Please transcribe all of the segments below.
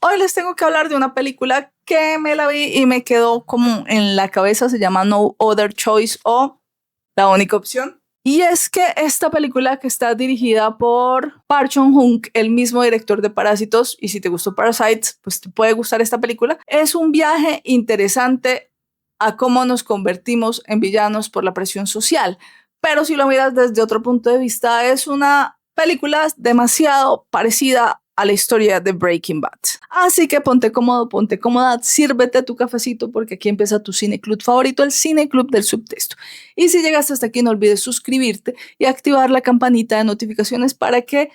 Hoy les tengo que hablar de una película que me la vi y me quedó como en la cabeza, se llama No Other Choice o La Única Opción. Y es que esta película que está dirigida por Park Chan-wook, el mismo director de Parásitos, y si te gustó Parasites, pues te puede gustar esta película, es un viaje interesante a cómo nos convertimos en villanos por la presión social. Pero si lo miras desde otro punto de vista, es una película demasiado parecida a la historia de Breaking Bad. Así que ponte cómodo, ponte cómoda, sírvete tu cafecito porque aquí empieza tu cine club favorito, el Cine Club del Subtexto. Y si llegaste hasta aquí, no olvides suscribirte y activar la campanita de notificaciones para que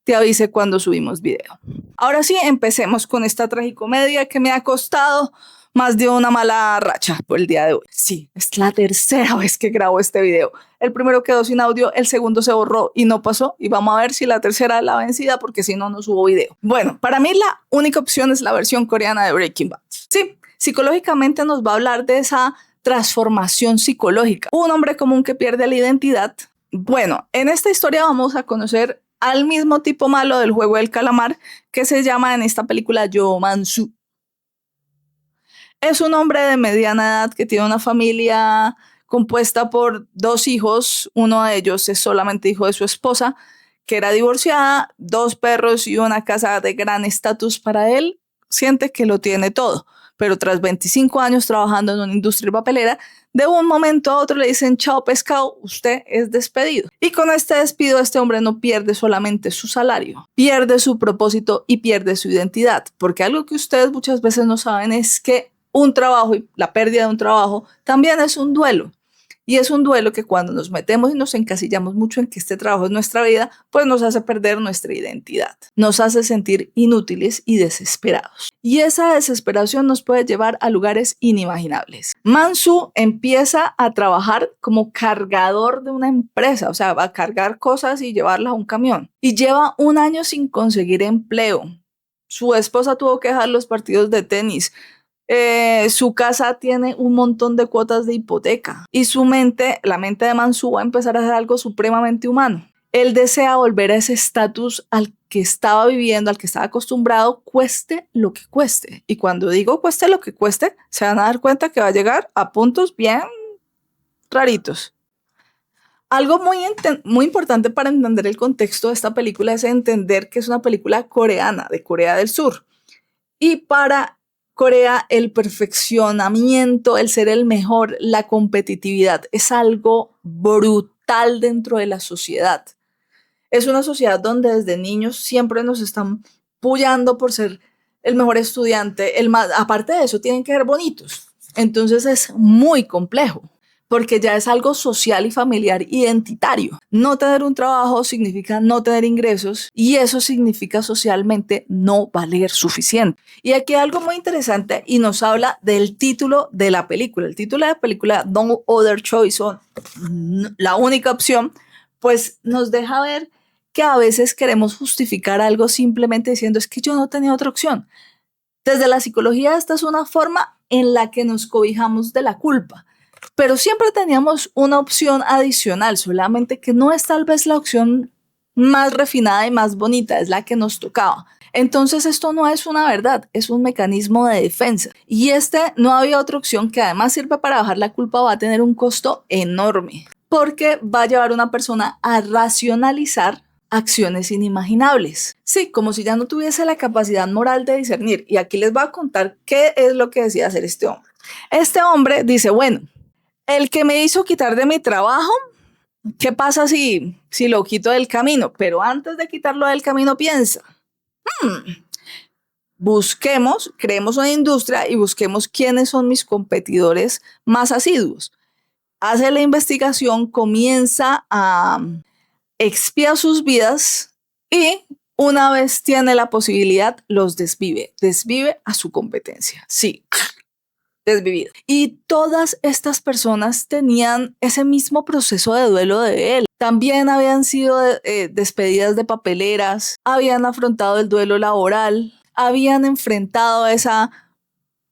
te avise cuando subimos video. Ahora sí, empecemos con esta tragicomedia que me ha costado más de una mala racha por el día de hoy. Sí, es la tercera vez que grabo este video. El primero quedó sin audio, el segundo se borró y no pasó. Y vamos a ver si la tercera es la vencida, porque si no, no subo video. Bueno, para mí la única opción es la versión coreana de Breaking Bad. Sí, psicológicamente nos va a hablar de esa transformación psicológica. Un hombre común que pierde la identidad. Bueno, en esta historia vamos a conocer al mismo tipo malo del juego del calamar que se llama en esta película Yo Man-soo. Es un hombre de mediana edad que tiene una familia compuesta por dos hijos. Uno de ellos es solamente hijo de su esposa, que era divorciada, dos perros y una casa de gran estatus para él. Siente que lo tiene todo, pero tras 25 años trabajando en una industria papelera, de un momento a otro le dicen: chao pescado, usted es despedido. Y con este despido, este hombre no pierde solamente su salario, pierde su propósito y pierde su identidad, porque algo que ustedes muchas veces no saben es que un trabajo y la pérdida de un trabajo también es un duelo. Y es un duelo que cuando nos metemos y nos encasillamos mucho en que este trabajo es nuestra vida, pues nos hace perder nuestra identidad. Nos hace sentir inútiles y desesperados. Y esa desesperación nos puede llevar a lugares inimaginables. Man-soo empieza a trabajar como cargador de una empresa, o sea, va a cargar cosas y llevarlas a un camión. Y lleva un año sin conseguir empleo. Su esposa tuvo que dejar los partidos de tenis. Su casa tiene un montón de cuotas de hipoteca y su mente, la mente de Man-soo, va a empezar a hacer algo supremamente humano. Él desea volver a ese estatus al que estaba viviendo, al que estaba acostumbrado, cueste lo que cueste. Y cuando digo cueste lo que cueste, se van a dar cuenta que va a llegar a puntos bien raritos. Algo muy importante para entender el contexto de esta película es entender que es una película coreana, de Corea del Sur. Y para Corea, el perfeccionamiento, el ser el mejor, la competitividad es algo brutal dentro de la sociedad. Es una sociedad donde desde niños siempre nos están puyando por ser el mejor estudiante, aparte de eso tienen que ser bonitos. Entonces es muy complejo, porque ya es algo social y familiar identitario. No tener un trabajo significa no tener ingresos y eso significa socialmente no valer suficiente. Y aquí hay algo muy interesante y nos habla del título de la película. El título de la película, No Other Choice, o La Única Opción, pues nos deja ver que a veces queremos justificar algo simplemente diciendo: es que yo no tenía otra opción. Desde la psicología, esta es una forma en la que nos cobijamos de la culpa. Pero siempre teníamos una opción adicional, solamente que no es tal vez la opción más refinada y más bonita, es la que nos tocaba. Entonces esto no es una verdad, es un mecanismo de defensa. Y no había otra opción que además sirve para bajar la culpa, va a tener un costo enorme, porque va a llevar a una persona a racionalizar acciones inimaginables. Sí, como si ya no tuviese la capacidad moral de discernir. Y aquí les voy a contar qué es lo que decía hacer este hombre. Este hombre dice: bueno, el que me hizo quitar de mi trabajo, ¿qué pasa si lo quito del camino? Pero antes de quitarlo del camino, piensa, creemos una industria y busquemos quiénes son mis competidores más asiduos. Hace la investigación, comienza a expiar sus vidas y una vez tiene la posibilidad, los desvive a su competencia. Sí, desvivido. Y todas estas personas tenían ese mismo proceso de duelo de él. También habían sido despedidas de papeleras, habían afrontado el duelo laboral, habían enfrentado esa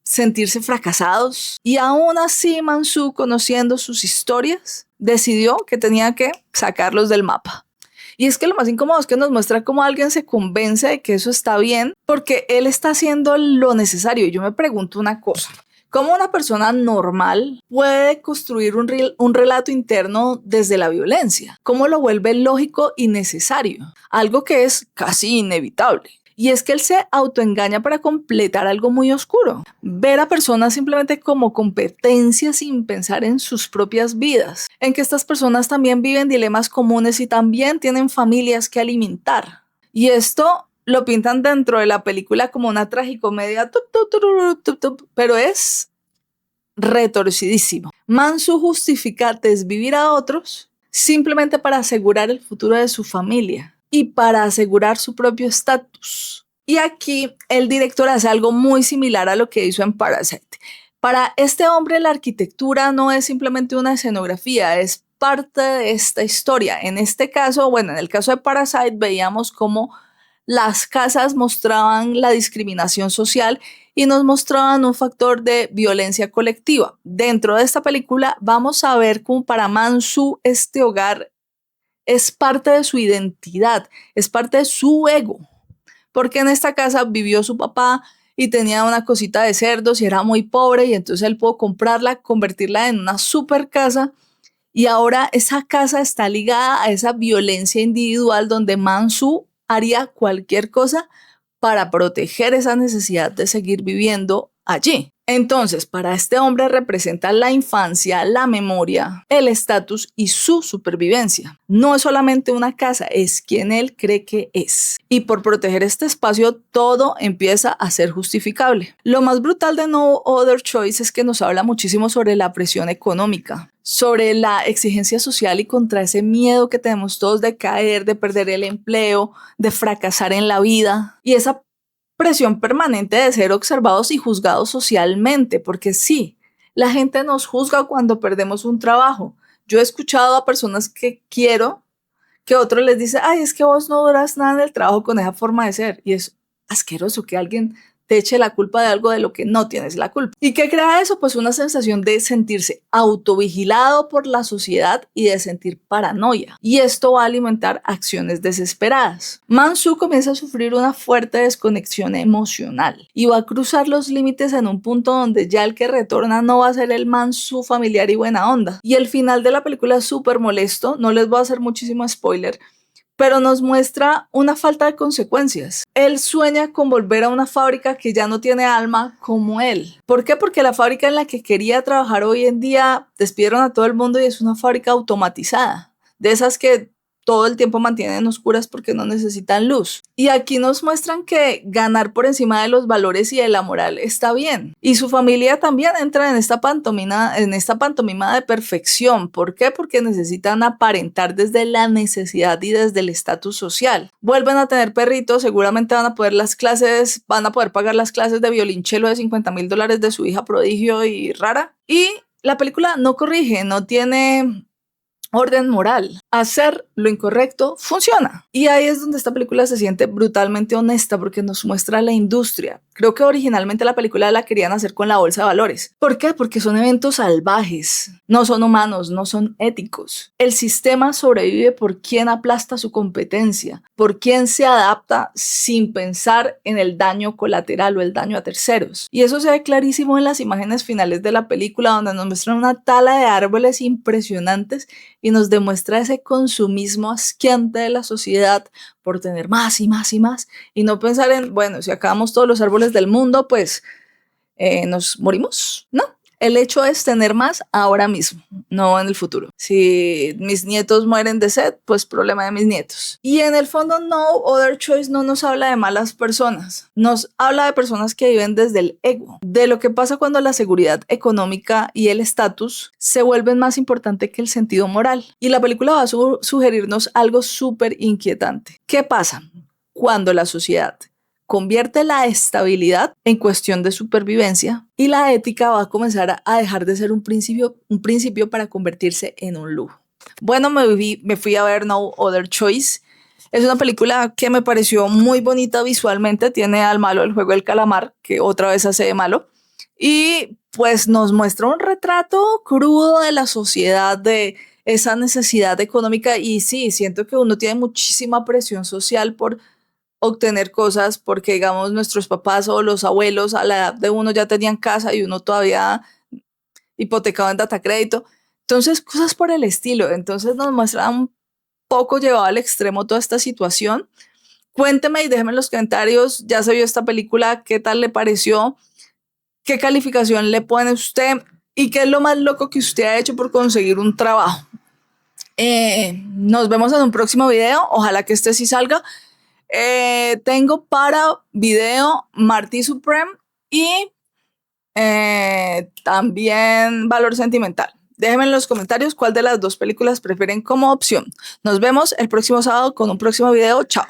sentirse fracasados. Y aún así, Man-soo, conociendo sus historias, decidió que tenía que sacarlos del mapa. Y es que lo más incómodo es que nos muestra cómo alguien se convence de que eso está bien porque él está haciendo lo necesario. Y yo me pregunto una cosa. ¿Cómo una persona normal puede construir un relato interno desde la violencia? ¿Cómo lo vuelve lógico y necesario? Algo que es casi inevitable. Y es que él se autoengaña para completar algo muy oscuro. Ver a personas simplemente como competencia sin pensar en sus propias vidas. En que estas personas también viven dilemas comunes y también tienen familias que alimentar. Y esto lo pintan dentro de la película como una tragicomedia, pero es retorcidísimo. Mansu justifica desvivir a otros simplemente para asegurar el futuro de su familia y para asegurar su propio estatus. Y aquí el director hace algo muy similar a lo que hizo en Parasite. Para este hombre la arquitectura no es simplemente una escenografía, es parte de esta historia. En este caso, bueno, en el caso de Parasite veíamos cómo las casas mostraban la discriminación social y nos mostraban un factor de violencia colectiva. Dentro de esta película vamos a ver cómo para Mansu este hogar es parte de su identidad, es parte de su ego, porque en esta casa vivió su papá y tenía una cosita de cerdos y era muy pobre y entonces él pudo comprarla, convertirla en una super casa y ahora esa casa está ligada a esa violencia individual donde Mansu haría cualquier cosa para proteger esa necesidad de seguir viviendo allí. Entonces, para este hombre representa la infancia, la memoria, el estatus y su supervivencia. No es solamente una casa, es quien él cree que es. Y por proteger este espacio, todo empieza a ser justificable. Lo más brutal de No Other Choice es que nos habla muchísimo sobre la presión económica, sobre la exigencia social y contra ese miedo que tenemos todos de caer, de perder el empleo, de fracasar en la vida. Y esa presión permanente de ser observados y juzgados socialmente, porque sí, la gente nos juzga cuando perdemos un trabajo. Yo he escuchado a personas que quiero que otro les dice, ay, es que vos no duras nada en el trabajo con esa forma de ser. Y es asqueroso que alguien te eche la culpa de algo de lo que no tienes la culpa. ¿Y qué crea eso? Pues una sensación de sentirse autovigilado por la sociedad y de sentir paranoia. Y esto va a alimentar acciones desesperadas. Mansu comienza a sufrir una fuerte desconexión emocional y va a cruzar los límites en un punto donde ya el que retorna no va a ser el Mansu familiar y buena onda. Y el final de la película es súper molesto, no les voy a hacer muchísimo spoiler, pero nos muestra una falta de consecuencias. Él sueña con volver a una fábrica que ya no tiene alma como él. ¿Por qué? Porque la fábrica en la que quería trabajar hoy en día despidieron a todo el mundo y es una fábrica automatizada, de esas que todo el tiempo mantienen oscuras porque no necesitan luz. Y aquí nos muestran que ganar por encima de los valores y de la moral está bien. Y su familia también entra en esta pantomima de perfección. ¿Por qué? Porque necesitan aparentar desde la necesidad y desde el estatus social. Vuelven a tener perritos, seguramente van a poder pagar las clases de violonchelo de $50,000 de su hija prodigio y rara. Y la película no corrige, no tiene orden moral. Hacer lo incorrecto funciona. Y ahí es donde esta película se siente brutalmente honesta porque nos muestra la industria. Creo que originalmente la película la querían hacer con la bolsa de valores. ¿Por qué? Porque son eventos salvajes. No son humanos, no son éticos. El sistema sobrevive por quien aplasta su competencia, por quien se adapta sin pensar en el daño colateral o el daño a terceros. Y eso se ve clarísimo en las imágenes finales de la película donde nos muestran una tala de árboles impresionantes y nos demuestra ese consumismo asqueante de la sociedad por tener más y más y más y no pensar en, bueno, si acabamos todos los árboles del mundo, pues nos morimos. No, el hecho es tener más ahora mismo, no en el futuro. Si mis nietos mueren de sed, pues problema de mis nietos. Y en el fondo No Other Choice no nos habla de malas personas, nos habla de personas que viven desde el ego, de lo que pasa cuando la seguridad económica y el estatus se vuelven más importante que el sentido moral. Y la película va a sugerirnos algo súper inquietante. ¿Qué pasa cuando la sociedad convierte la estabilidad en cuestión de supervivencia y la ética va a comenzar a dejar de ser un principio para convertirse en un lujo? Bueno, me fui a ver No Other Choice. Es una película que me pareció muy bonita visualmente. Tiene al malo del juego del calamar, que otra vez hace de malo. Y pues nos muestra un retrato crudo de la sociedad, de esa necesidad económica. Y sí, siento que uno tiene muchísima presión social por obtener cosas, porque digamos nuestros papás o los abuelos a la edad de uno ya tenían casa y uno todavía hipotecado en data crédito. Entonces, cosas por el estilo. Entonces nos muestra un poco llevado al extremo toda esta situación. Cuénteme y déjeme en los comentarios, ya se vio esta película, qué tal le pareció, qué calificación le pone usted y qué es lo más loco que usted ha hecho por conseguir un trabajo. Nos vemos en un próximo video, ojalá que este sí salga. Tengo para video Marty Supreme y también Valor Sentimental. Déjenme en los comentarios cuál de las dos películas prefieren como opción. Nos vemos el próximo sábado con un próximo video. Chao.